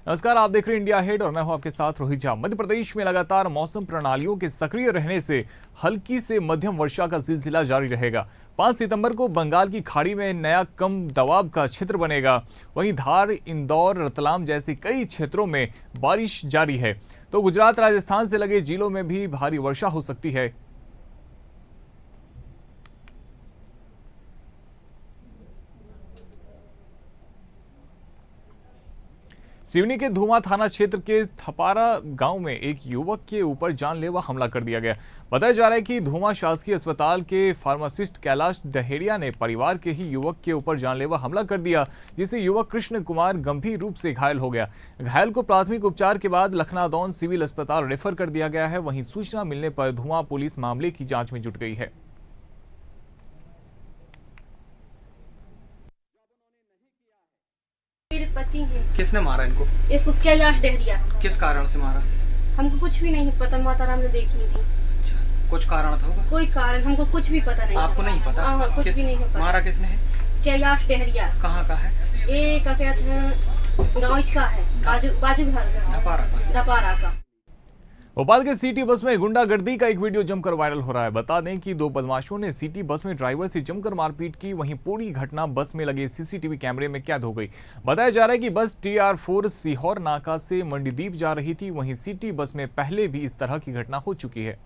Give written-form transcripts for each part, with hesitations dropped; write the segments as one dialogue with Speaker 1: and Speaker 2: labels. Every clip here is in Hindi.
Speaker 1: नमस्कार, आप देख रहे हैं इंडिया हेड और मैं हूं आपके साथ रोहित झा। मध्य प्रदेश में लगातार मौसम प्रणालियों के सक्रिय रहने से हल्की से मध्यम वर्षा का सिलसिला जारी रहेगा। 5 सितंबर को बंगाल की खाड़ी में नया कम दबाव का क्षेत्र बनेगा। वहीं धार, इंदौर, रतलाम जैसे कई क्षेत्रों में बारिश जारी है, तो गुजरात, राजस्थान से लगे जिलों में भी भारी वर्षा हो सकती है। सिवनी के धुमा थाना क्षेत्र के थपारा गांव में एक युवक के ऊपर जानलेवा हमला कर दिया गया। बताया जा रहा है कि धुमा शासकीय अस्पताल के फार्मासिस्ट कैलाश डहेरिया ने परिवार के ही युवक के ऊपर जानलेवा हमला कर दिया, जिससे युवक कृष्ण कुमार गंभीर रूप से घायल हो गया। घायल को प्राथमिक उपचार के बाद लखनादौन सिविल अस्पताल रेफर कर दिया गया है। वहीं सूचना मिलने पर धुमा पुलिस मामले की जांच में जुट गई है।
Speaker 2: मेरे पति हैं।
Speaker 3: किसने मारा इनको?
Speaker 2: इसको कैलाश डहरिया।
Speaker 3: किस कारण से मारा?
Speaker 2: हमको कुछ भी नहीं पता, माता राम ने देखी थी।
Speaker 3: अच्छा, कुछ कारण था होगा?
Speaker 2: कोई कारण हमको कुछ भी पता नहीं।
Speaker 3: आपको नहीं पता?
Speaker 2: हाँ, कुछ भी नहीं पता।
Speaker 3: मारा किसने है?
Speaker 2: कैलाश डहरिया।
Speaker 3: कहाँ का है?
Speaker 2: ये क्या कहते हैं, गाँव का है, बाजू घर का, धपारा का।
Speaker 1: भोपाल के सिटी बस में गुंडागर्दी का एक वीडियो जमकर वायरल हो रहा है। बता दें कि 2 बदमाशों ने सिटी बस में ड्राइवर से जमकर मारपीट की। वहीं पूरी घटना बस में लगे सीसीटीवी कैमरे में कैद हो गई। बताया जा रहा है कि बस TR4 सीहोर नाका से मंडीदीप जा रही थी। वहीं सिटी बस में पहले भी इस तरह की घटना हो चुकी है।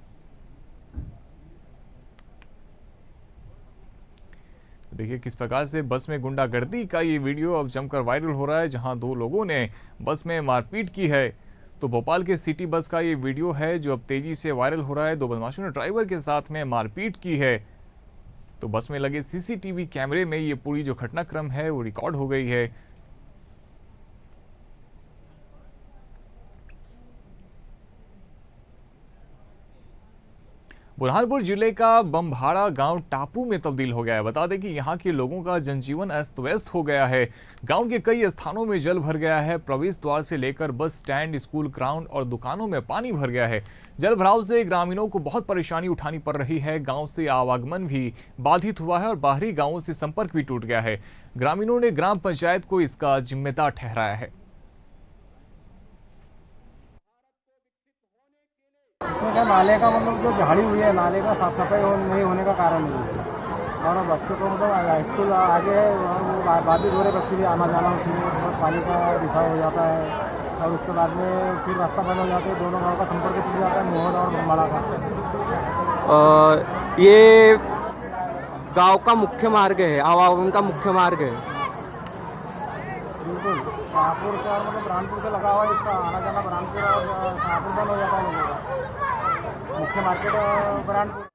Speaker 1: देखिए किस प्रकार से बस में गुंडागर्दी का ये वीडियो अब जमकर वायरल हो रहा है, जहां 2 लोगों ने बस में मारपीट की है। तो भोपाल के सिटी बस का ये वीडियो है जो अब तेजी से वायरल हो रहा है। 2 बदमाशों ने ड्राइवर के साथ में मारपीट की है। तो बस में लगे सीसीटीवी कैमरे में ये पूरी जो घटनाक्रम है वो रिकॉर्ड हो गई है। बुरहानपुर जिले का बमभाड़ा गांव टापू में तब्दील हो गया है। बता दें कि यहां के लोगों का जनजीवन अस्त व्यस्त हो गया है। गांव के कई स्थानों में जल भर गया है। प्रवेश द्वार से लेकर बस स्टैंड, स्कूल ग्राउंड और दुकानों में पानी भर गया है। जल भराव से ग्रामीणों को बहुत परेशानी उठानी पड़ रही है। गांव से आवागमन भी बाधित हुआ है और बाहरी गांवों से संपर्क भी टूट गया है। ग्रामीणों ने ग्राम पंचायत को इसका जिम्मेदार ठहराया है।
Speaker 4: इसमें क्या नाले का मतलब जो झाड़ी हुई है, नाले का साफ सफाई नहीं होने का कारण है। और बच्चों को मतलब स्कूल आगे है, वो बाधित हो रहे बच्चे भी आना जाना, उसमें बहुत पानी का रिसाव हो जाता है। और उसके बाद में फिर रास्ता बंद हो जाता है, दोनों गाँव का संपर्क टूट जाता है, मोहन और बमभाड़ा का।
Speaker 5: ये गांव का मुख्य मार्ग है, आवागमन का मुख्य मार्ग है।
Speaker 4: बिल्कुल, शाहपुर से और मतलब बुरहानपुर से लगा हुआ है, इसका आना जाना बुरहानपुर और शाहपुर बंद हो जाता है लोगों का। मुख्य मार्केट बुरहानपुर।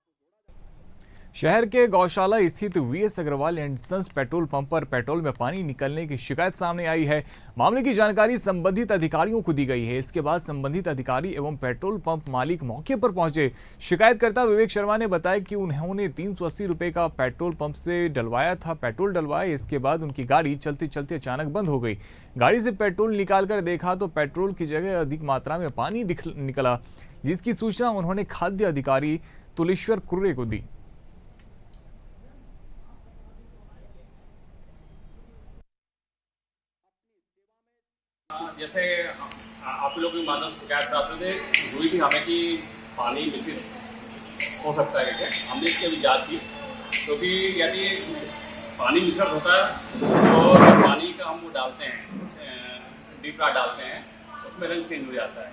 Speaker 1: शहर के गौशाला स्थित VS Agarwal and sons petrol pump पर पेट्रोल में पानी निकलने की शिकायत सामने आई है। मामले की जानकारी संबंधित अधिकारियों को दी गई है। इसके बाद संबंधित अधिकारी एवं पेट्रोल पंप मालिक मौके पर पहुंचे। शिकायतकर्ता विवेक शर्मा ने बताया कि उन्होंने 380 रुपए का पेट्रोल पंप से डलवाया था। पेट्रोल डलवाए, इसके बाद उनकी गाड़ी चलते चलते अचानक बंद हो गई। गाड़ी से पेट्रोल निकालकर देखा तो पेट्रोल की जगह अधिक मात्रा में पानी निकला, जिसकी सूचना उन्होंने खाद्य अधिकारी तुलेश्वर कुर्रे को दी।
Speaker 6: जैसे आप लोग की माध्यम से शिकायत प्राप्त हुई थी हमें कि पानी मिश्रित हो सकता है क्या? हमने इसकी अभी जाँच की, क्योंकि यदि पानी मिश्रित होता है तो पानी का हम वो डालते हैं, डीप फ्राई डालते हैं, उसमें रंग चेंज हो जाता है।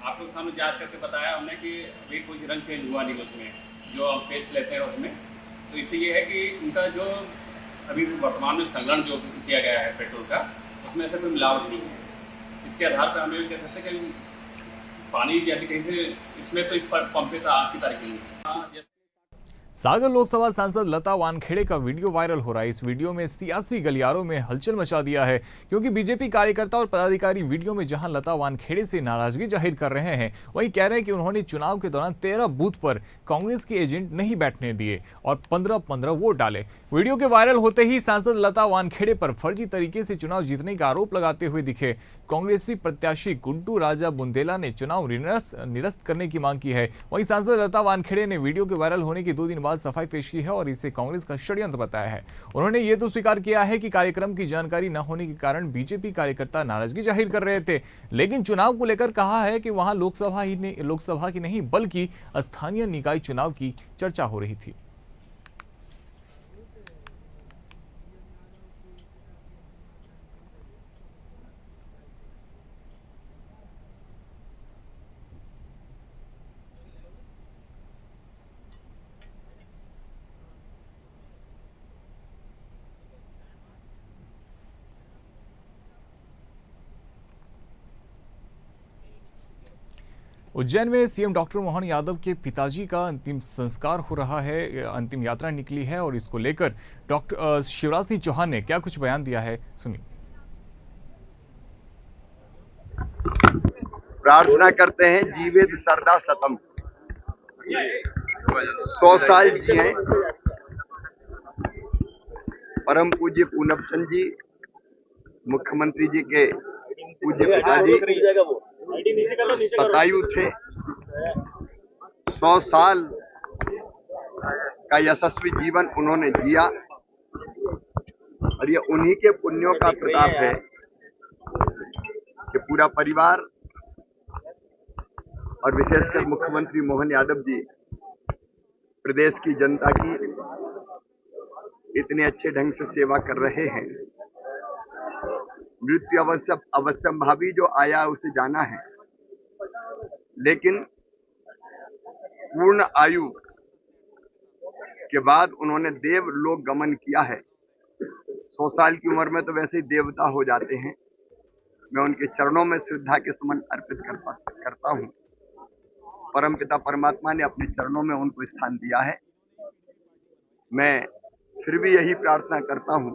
Speaker 6: आप लोग सामने जाँच करके बताया हमने कि अभी कोई रंग चेंज हुआ नहीं उसमें, जो हम पेस्ट लेते हैं उसमें। तो इससे ये है कि उनका जो अभी वर्तमान में संग्रहण जो किया गया है पेट्रोल का, उसमें ऐसा कोई मिलावट नहीं है। इसके आधार पर हम ये कह सकते हैं कि पानी यदि कहीं से इसमें तो इस पर पंप पे आज की तारीख नहीं।
Speaker 1: सागर लोकसभा सांसद लता वानखेड़े का वीडियो वायरल हो रहा है। इस वीडियो में सियासी गलियारों में हलचल मचा दिया है, क्योंकि बीजेपी कार्यकर्ता और पदाधिकारी वीडियो में जहां लता वानखेड़े से नाराजगी जाहिर कर रहे हैं, वहीं कह रहे हैं कि उन्होंने चुनाव के दौरान 13 बूथ पर कांग्रेस के एजेंट नहीं बैठने दिए और 15-15 वोट डाले। वीडियो के वायरल होते ही सांसद लता वानखेड़े पर फर्जी तरीके से चुनाव जीतने का आरोप लगाते हुए दिखे। कांग्रेसी प्रत्याशी गुड्डू राजा बुंदेला ने चुनाव निरस्त करने की मांग की है। वहीं सांसद लता वानखेड़े ने वीडियो के वायरल होने के 2 दिन बाद सफाई पेश की है और इसे कांग्रेस का षड्यंत्र बताया है। उन्होंने ये तो स्वीकार किया है कि कार्यक्रम की जानकारी न होने के कारण बीजेपी कार्यकर्ता नाराजगी जाहिर कर रहे थे, लेकिन चुनाव को लेकर कहा है कि वहां लोकसभा की नहीं बल्कि स्थानीय निकाय चुनाव की चर्चा हो रही थी। उज्जैन में सीएम डॉक्टर मोहन यादव के पिताजी का अंतिम संस्कार हो रहा है। अंतिम यात्रा निकली है और इसको लेकर डॉक्टर शिवराज सिंह चौहान ने क्या कुछ बयान दिया है, सुनिए।
Speaker 7: प्रार्थना करते हैं जीवेद सरदा सतम 100 साल जिए। परम पूज्य पूनम चंद जी, मुख्यमंत्री जी के पूज्य पिताजी शतायु थे। 100 साल का यशस्वी जीवन उन्होंने जिया और ये उन्हीं के पुण्यों का प्रताप है कि पूरा परिवार और विशेषकर मुख्यमंत्री मोहन यादव जी प्रदेश की जनता की इतने अच्छे ढंग से सेवा कर रहे हैं। मृत्यु अवश्यम भावी, जो आया उसे जाना है, लेकिन पूर्ण आयु के बाद उन्होंने देवलोक गमन किया है। 100 साल की उम्र में तो वैसे ही देवता हो जाते हैं। मैं उनके चरणों में श्रद्धा के सुमन अर्पित करता हूं। परमपिता परमात्मा ने अपने चरणों में उनको स्थान दिया है। मैं फिर भी यही प्रार्थना करता हूं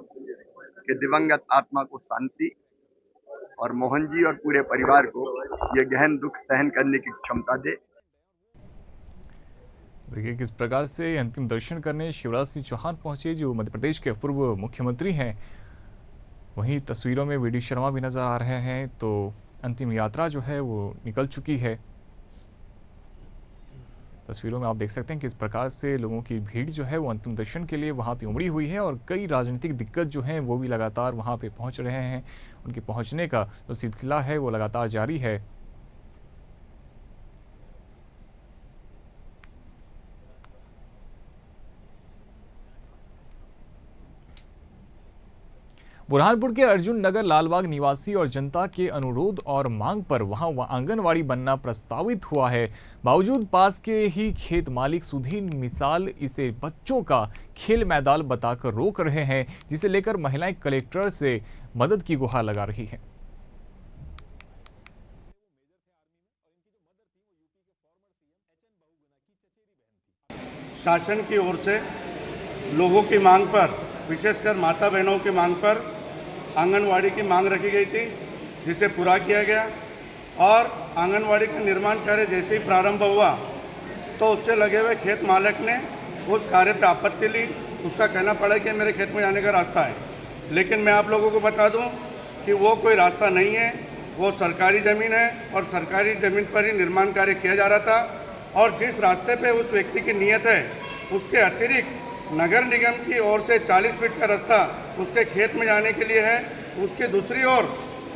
Speaker 7: कि दिवंगत आत्मा को शांति और मोहन जी और पूरे परिवार को यह गहन दुख सहन करने की क्षमता दे।
Speaker 1: देखिए किस प्रकार से अंतिम दर्शन करने शिवराज सिंह चौहान पहुंचे, जो मध्य प्रदेश के पूर्व मुख्यमंत्री हैं। वहीं तस्वीरों में वीडी शर्मा भी नजर आ रहे हैं। तो अंतिम यात्रा जो है वो निकल चुकी है। तस्वीरों में आप देख सकते हैं कि इस प्रकार से लोगों की भीड़ जो है वो अंतिम दर्शन के लिए वहां पे उमड़ी हुई है और कई राजनीतिक दिग्गज जो हैं वो भी लगातार वहां पे पहुंच रहे हैं। उनके पहुंचने का जो सिलसिला है वो लगातार जारी है। बुरहानपुर के अर्जुन नगर लालबाग निवासी और जनता के अनुरोध और मांग पर वहां आंगनवाड़ी बनना प्रस्तावित हुआ है। बावजूद पास के ही खेत मालिक सुधीर मिसाल इसे बच्चों का खेल मैदान बताकर रोक रहे हैं, जिसे लेकर महिलाएं कलेक्टर से मदद की गुहार लगा रही हैं।
Speaker 8: शासन की ओर से लोगों की मांग पर, विशेषकर माता बहनों की मांग पर आंगनवाड़ी की मांग रखी गई थी, जिसे पूरा किया गया। और आंगनवाड़ी का निर्माण कार्य जैसे ही प्रारंभ हुआ तो उससे लगे हुए खेत मालिक ने उस कार्य पर आपत्ति ली। उसका कहना पड़ा कि मेरे खेत में जाने का रास्ता है, लेकिन मैं आप लोगों को बता दूं कि वो कोई रास्ता नहीं है, वो सरकारी ज़मीन है और सरकारी ज़मीन पर ही निर्माण कार्य किया जा रहा था। और जिस रास्ते पे उस व्यक्ति की नीयत है, उसके अतिरिक्त नगर निगम की ओर से 40 फीट का रास्ता उसके खेत में जाने के लिए है। उसकी दूसरी ओर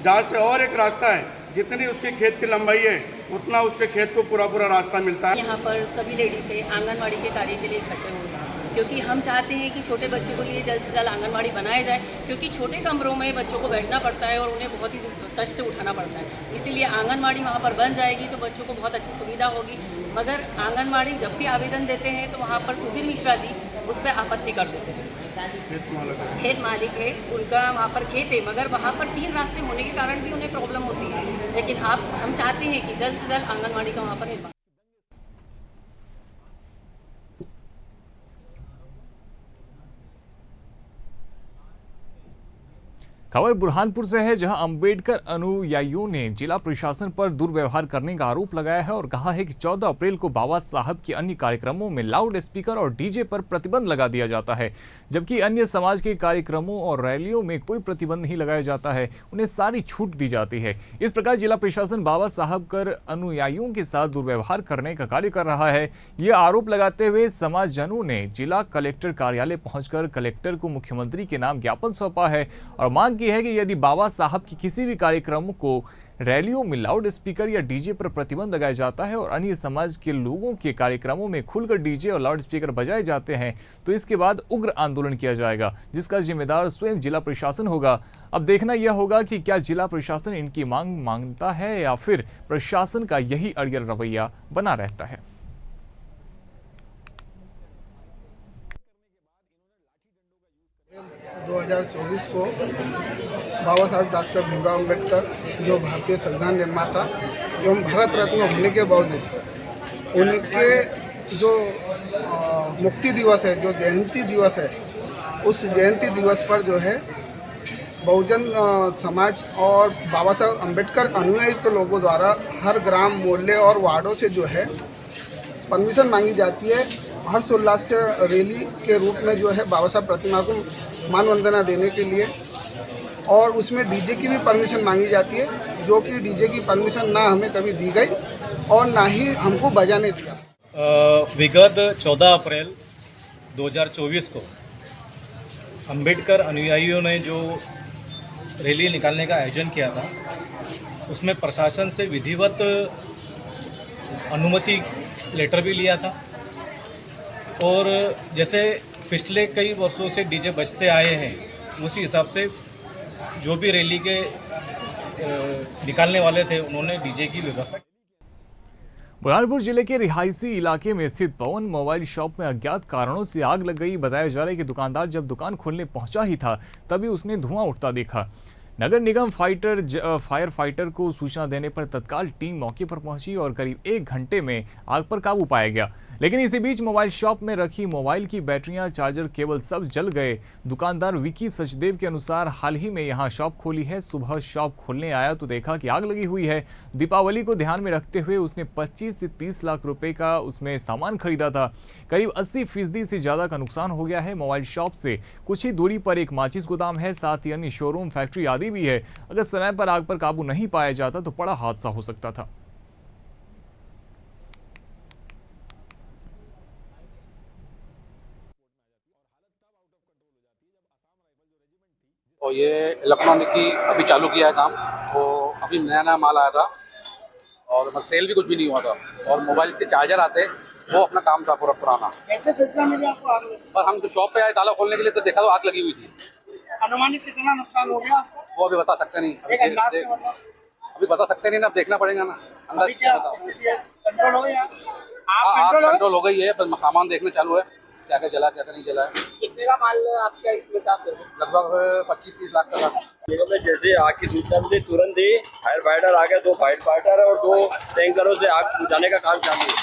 Speaker 8: जहाँ से और एक रास्ता है, जितनी उसके खेत की लंबाई है उतना उसके खेत को पूरा रास्ता मिलता है।
Speaker 9: यहाँ पर सभी लेडीज से आंगनवाड़ी के कार्य के लिए इकट्ठे हुए हैं, क्योंकि हम चाहते हैं कि छोटे बच्चों के लिए जल्द से जल्द आंगनवाड़ी बनाया जाए, क्योंकि छोटे कमरों में बच्चों को बैठना पड़ता है और उन्हें बहुत ही कष्ट उठाना पड़ता है। इसीलिए आंगनवाड़ी वहाँ पर बन जाएगी तो बच्चों को बहुत अच्छी सुविधा होगी। मगर आंगनवाड़ी जब भी आवेदन देते हैं तो वहाँ पर सुधीर मिश्रा जी उस पर आपत्ति कर देते हैं। खेत मालिक है, उनका वहाँ पर खेत है, मगर वहाँ पर 3 रास्ते होने के कारण भी उन्हें प्रॉब्लम होती है। लेकिन हम चाहते हैं कि जल्द से जल्द आंगनवाड़ी का वहाँ पर निर्माण।
Speaker 1: खबर बुरहानपुर से है, जहां अंबेडकर अनुयायियों ने जिला प्रशासन पर दुर्व्यवहार करने का आरोप लगाया है और कहा है कि 14 अप्रैल को बाबा साहब के अन्य कार्यक्रमों में लाउड स्पीकर और डीजे पर प्रतिबंध लगा दिया जाता है, जबकि अन्य समाज के कार्यक्रमों और रैलियों में कोई प्रतिबंध नहीं लगाया जाता है, उन्हें सारी छूट दी जाती है। इस प्रकार जिला प्रशासन बाबा साहब कर अनुयायियों के साथ दुर्व्यवहार करने का कार्य कर रहा है। ये आरोप लगाते हुए समाजजनों ने जिला कलेक्टर कार्यालय पहुंचकर कलेक्टर को मुख्यमंत्री के नाम ज्ञापन सौंपा है और मांग की है कि यदि बाबा साहब की किसी भी कार्यक्रमों को रैलियों में लाउड स्पीकर या डीजे पर प्रतिबंध लगाया जाता है और अन्य समाज के लोगों के कार्यक्रमों में खुलकर डीजे और लाउड स्पीकर बजाए जाते हैं तो इसके बाद उग्र आंदोलन किया जाएगा, जिसका जिम्मेदार स्वयं जिला प्रशासन होगा। अब देखना यह होगा कि क्या जिला प्रशासन इनकी मांग मानता है या फिर प्रशासन का यही अड़ियल रवैया बना रहता है।
Speaker 10: – 2024 को बाबा साहब डॉक्टर भीमराव अम्बेडकर जो भारतीय संविधान निर्माता एवं भारत रत्न होने के बावजूद उनके जो मुक्ति दिवस है, जो जयंती दिवस है, उस जयंती दिवस पर जो है बहुजन समाज और बाबा साहब अम्बेडकर अनुयायी के लोगों द्वारा हर ग्राम, मोहल्ले और वार्डों से जो है परमिशन मांगी जाती है हर्षोल्लास से रैली के रूप में जो है बाबा साहब प्रतिमा को मानवंदना देने के लिए, और उसमें डीजे की भी परमिशन मांगी जाती है, जो कि डीजे की परमिशन ना हमें कभी दी गई और ना ही हमको बजाने दिया।
Speaker 11: विगत 14 अप्रैल 2024 को अंबेडकर अनुयायियों ने जो रैली निकालने का आयोजन किया था, उसमें प्रशासन से विधिवत अनुमति लेटर भी लिया था और जैसे पिछले कई वर्षों से डीजे बजते आए हैं, उसी हिसाब से जो भी रैली के निकालने वाले थे उन्होंने डीजे की व्यवस्था।
Speaker 1: बुरहानपुर जिले के रिहायशी इलाके में स्थित पवन मोबाइल शॉप में अज्ञात कारणों से आग लग गई। बताया जा रहा है कि दुकानदार जब दुकान खोलने पहुंचा ही था तभी उसने धुआं उठता देखा। नगर निगम फायर फाइटर को सूचना देने पर तत्काल टीम मौके पर पहुंची और करीब 1 घंटे में आग पर काबू पाया गया। लेकिन इसी बीच मोबाइल शॉप में रखी मोबाइल की बैटरियां, चार्जर, केबल सब जल गए। दुकानदार विकी सचदेव के अनुसार हाल ही में यहां शॉप खोली है। सुबह शॉप खोलने आया तो देखा कि आग लगी हुई है। दीपावली को ध्यान में रखते हुए उसने 25 से 30 लाख रुपए का उसमें सामान खरीदा था। करीब 80% से ज्यादा का नुकसान हो गया है। मोबाइल शॉप से कुछ ही दूरी पर एक माचिस गोदाम है, साथ ही अन्य शोरूम, फैक्ट्री आदि भी है। अगर समय पर आग पर काबू नहीं पाया जाता तो बड़ा हादसा हो सकता था।
Speaker 12: और ये इलेक्ट्रॉनिक की अभी चालू किया है काम, वो अभी नया माल आया था और सेल भी कुछ भी नहीं हुआ था और मोबाइल के चार्जर आते वो अपना काम था पूरा पुराना।
Speaker 10: कैसे सूचना मिली आपको आग लगी?
Speaker 12: पर हम तो शॉप पे आए ताला खोलने के लिए तो देखा तो आग लगी हुई थी।
Speaker 10: अनुमानित कितना नुकसान हो गया?
Speaker 12: वो अभी बता सकते नहीं, अभी बता सकते नहीं ना, देखना पड़ेगा ना। अंदाज
Speaker 10: कंट्रोल हो गया?
Speaker 12: कंट्रोल हो गई है, बस सामान देखना चालू है क्या क्या जला क्या क्या नहीं जला है।
Speaker 10: कितने का माल आपका इसमें था?
Speaker 12: लगभग 25-30 लाख का था।
Speaker 13: में जैसे आग की सूचना मिली तुरंत ही फायर फाइटर आ गए, 2 फायर फाइटर और 2 टैंकरों से आग बुझाने का काम चालू है।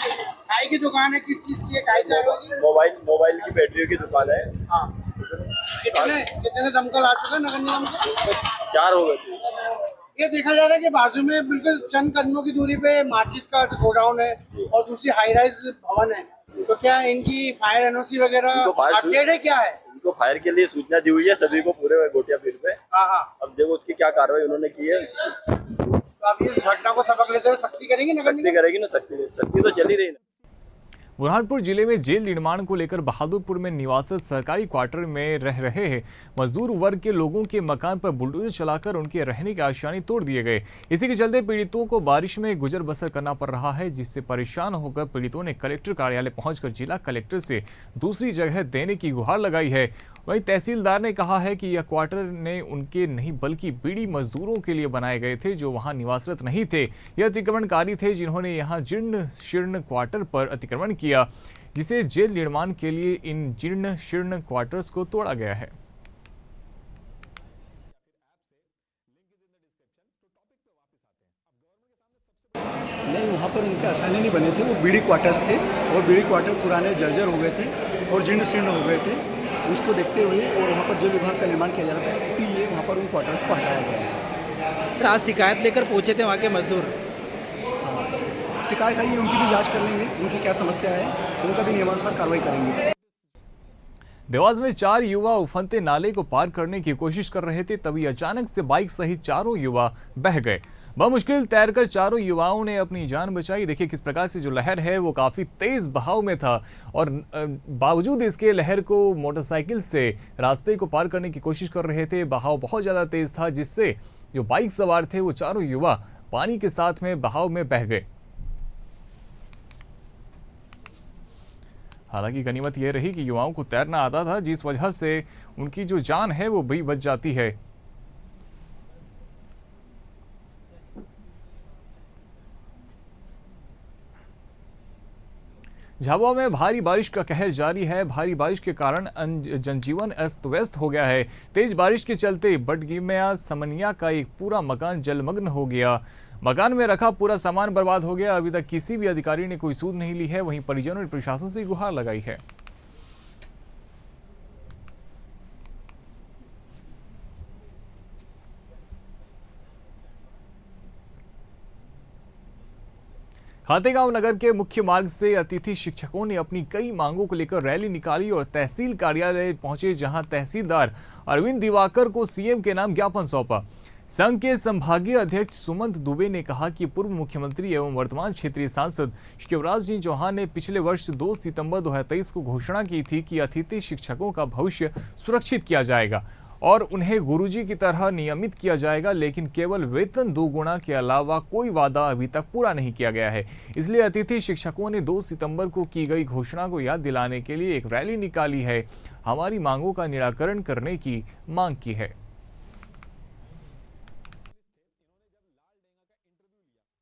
Speaker 10: काय की दुकान है, किस चीज की है? काय से
Speaker 13: मोबाइल की बैटरियों की दुकान है।
Speaker 10: हाँ। कितने दमकल आ चुके हैं नगर निगम के?
Speaker 13: 4 हो गए।
Speaker 10: ये देखा जा रहा है कि बाजू में बिल्कुल चंद कदमों की दूरी पे माचिस का गोडाउन है और दूसरी हाई राइज भवन है, तो क्या इनकी फायर एनओसी वगैरह अपडेट है? क्या है?
Speaker 13: इनको फायर के लिए सूचना दी हुई है सभी को पूरे गोटिया फील्ड पे। अब देखो उसकी क्या कार्रवाई उन्होंने की है।
Speaker 10: तो आप इस घटना को सबक लेते हुए सख्ती करेंगे? नगर निगम
Speaker 13: करेगी ना, सख्ती तो चल ही रही है।
Speaker 1: बुरहानपुर जिले में जेल निर्माण को लेकर बहादुरपुर में निवासित सरकारी क्वार्टर में रह रहे हैं मजदूर वर्ग के लोगों के मकान पर बुलडोजर चलाकर उनके रहने के आशानी तोड़ दिए गए। इसी के चलते पीड़ितों को बारिश में गुजर बसर करना पड़ रहा है, जिससे परेशान होकर पीड़ितों ने कलेक्टर कार्यालय पहुंचकर जिला कलेक्टर से दूसरी जगह देने की गुहार लगाई है। वहीं तहसीलदार ने कहा है कि यह क्वार्टर ने उनके नहीं बल्कि बीड़ी मजदूरों के लिए बनाए गए थे जो वहां निवासरत नहीं थे। यह अतिक्रमणकारी थे जिन्होंने यहां जीर्ण शीर्ण क्वार्टर पर अतिक्रमण किया, जिसे जेल निर्माण के लिए इन जीर्ण शीर्ण क्वार्टर्स को तोड़ा गया है।
Speaker 14: नहीं, वहाँ पर उनके आसानी नहीं बने थे, वो बीड़ी क्वार्टर्स थे और बीड़ी क्वार्टर पुराने जर्जर हो गए थे और जीर्ण शीर्ण हो गए थे। उसको देखते हुए और वहाँ पर जल विभाग का निर्माण किया जा रहा था, इसीलिए वहाँ पर उन क्वार्टर्स को हटाया गया है।
Speaker 15: सर आज शिकायत लेकर पहुँचे थे वहाँ के मजदूर।
Speaker 14: शिकायत आई, उनकी भी जांच कर लेंगे, उनकी क्या समस्या है, उनका भी नियमानुसार कार्रवाई करेंगे।
Speaker 1: देवास में 4 युवा उफनते नाले को पार करने की कोशिश कर रहे थे, तभी अचानक से बाइक सहित 4 युवा बह गए। बमुश्किल तैरकर 4 युवाओं ने अपनी जान बचाई। देखिए किस प्रकार से जो लहर है वो काफी तेज बहाव में था और बावजूद इसके लहर को मोटरसाइकिल से रास्ते को पार करने की कोशिश कर रहे थे। बहाव बहुत ज्यादा तेज था जिससे जो बाइक सवार थे वो 4 युवा पानी के साथ में बहाव में बह गए। हालांकि गनीमत यह रही कि युवाओं को तैरना आता था, जिस वजह से उनकी जो जान है वो भी बच जाती है। झाबुआ में भारी बारिश का कहर जारी है। भारी बारिश के कारण जनजीवन अस्त व्यस्त हो गया है। तेज बारिश के चलते बडगिमिया समनिया का एक पूरा मकान जलमग्न हो गया। मकान में रखा पूरा सामान बर्बाद हो गया। अभी तक किसी भी अधिकारी ने कोई सूद नहीं ली है। वहीं परिजनों ने प्रशासन से गुहार लगाई है। खातेगांव नगर के मुख्य मार्ग से अतिथि शिक्षकों ने अपनी कई मांगों को लेकर रैली निकाली और तहसील कार्यालय पहुंचे, जहां तहसीलदार अरविंद दिवाकर को सीएम के नाम ज्ञापन सौंपा। संघ के संभागीय अध्यक्ष सुमंत दुबे ने कहा कि पूर्व मुख्यमंत्री एवं वर्तमान क्षेत्रीय सांसद शिवराज सिंह चौहान ने पिछले वर्ष 2 सितंबर 2023 को घोषणा की थी कि अतिथि शिक्षकों का भविष्य सुरक्षित किया जाएगा और उन्हें गुरुजी की तरह नियमित किया जाएगा, लेकिन केवल वेतन 2 गुना के अलावा कोई वादा अभी तक पूरा नहीं किया गया है। इसलिए अतिथि शिक्षकों ने 2 सितंबर को की गई घोषणा को याद दिलाने के लिए एक रैली निकाली है। हमारी मांगों का निराकरण करने की मांग की है।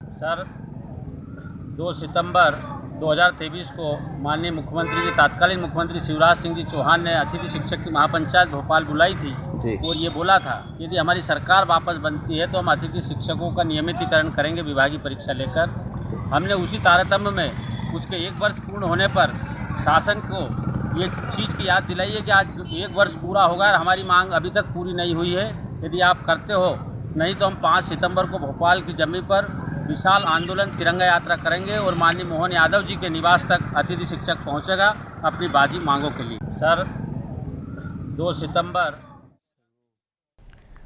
Speaker 16: सर 2 सितंबर 2023 को माननीय मुख्यमंत्री जी तत्कालीन मुख्यमंत्री शिवराज सिंह जी चौहान ने अतिथि शिक्षक की महापंचायत भोपाल बुलाई थी और ये बोला था कि यदि हमारी सरकार वापस बनती है तो हम अतिथि शिक्षकों का नियमितीकरण करेंगे विभागीय परीक्षा लेकर। हमने उसी तारतम्य में उसके 1 वर्ष पूर्ण होने पर शासन को ये चीज़ की याद दिलाई है कि आज 1 वर्ष पूरा होगा और हमारी मांग अभी तक पूरी नहीं हुई है। यदि आप करते हो, नहीं तो हम 5 सितंबर को भोपाल की जमीन पर विशाल आंदोलन तिरंगा यात्रा करेंगे और माननीय मोहन यादव जी के निवास तक अतिथि शिक्षक पहुंचेगा अपनी बाजी मांगों के लिए। सर 2 सितंबर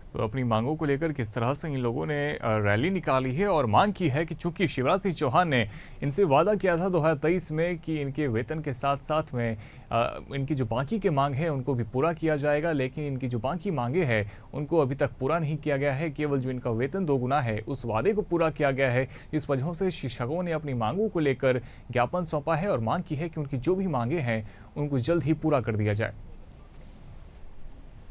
Speaker 1: तो अपनी मांगों को लेकर किस तरह से इन लोगों ने रैली निकाली है और मांग की है कि चूंकि शिवराज सिंह चौहान ने इनसे वादा किया था 2023 में कि इनके वेतन के साथ साथ में इनकी जो बाकी के मांग है उनको भी पूरा किया जाएगा, लेकिन इनकी जो बाकी मांगे हैं उनको अभी तक पूरा नहीं किया गया है। केवल जो इनका वेतन 2 गुना है उस वादे को पूरा किया गया है। इस वजह से शिक्षकों ने अपनी मांगों को लेकर ज्ञापन सौंपा है और मांग की है कि उनकी जो भी मांगे हैं उनको जल्द ही पूरा कर दिया जाए।